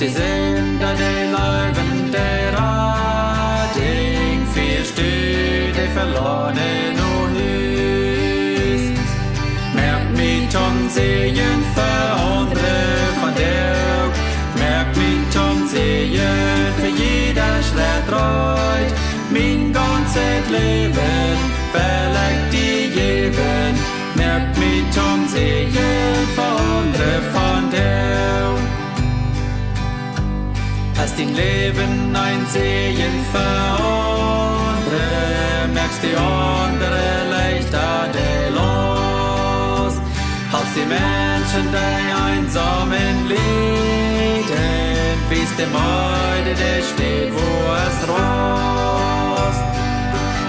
die Sünder, die Leuben, der Rading, viel Stüde verloren, o Hüst. Merk mit Tom Segen für andere von der, merk mit Tom Segen für jeder Schritt reut, mein ganzes Leben, verlegt die Jeden, merk mit Tom Segen für andere von der. Hast dein Leben ein Segen für andere, merkst die andere leichter der los. Halst die Menschen, die einsamen Lieden, bis der Meide, der steht, wo es rost.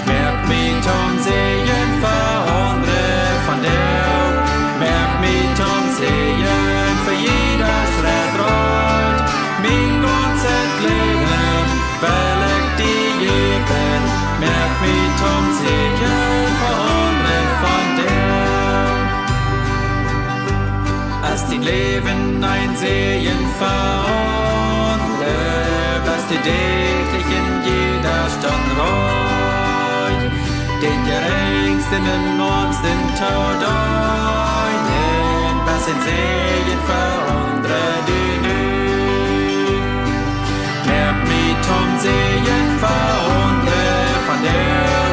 Merk mit Tom Segen für andere von der, merk mit Tom Segen für jeder Schritt reut, mein ganzes Leben, verlegt die Jeden, merk mit Tom Segen für andere von der. Hast dein Leben ein Segen für andere, was die täglichen jeder Stunde reut, den geringsten und ärmsten Tod einen, was ein Segen für andere die nüt. Merk mit Tom Segen für andere von der,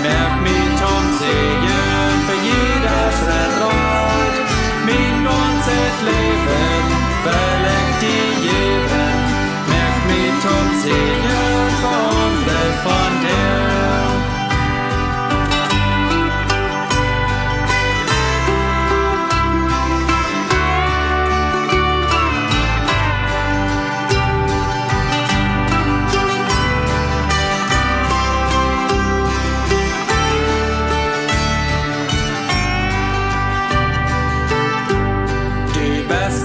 merk mit Tom Segen für jeder Schritt reut, mein ganzes Leben, verlegt die Jeden, merk mit Tom Segen für andere von der.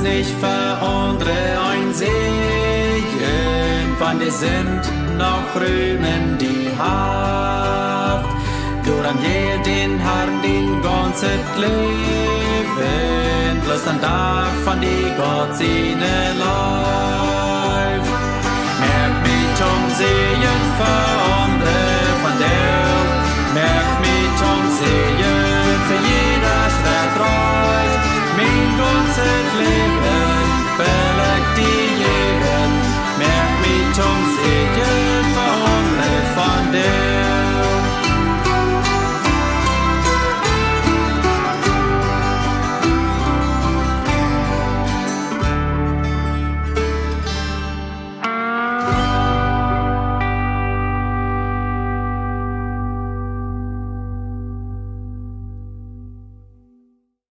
Nicht für andere ein Segen, wann die sind noch rühmen die Haft. Du dann jeden Herrn den ganzes Leben, bloß ein Tag von die Gott seine Leib. Merk mit Tom Segen für andere von der, merk mit Tom Segen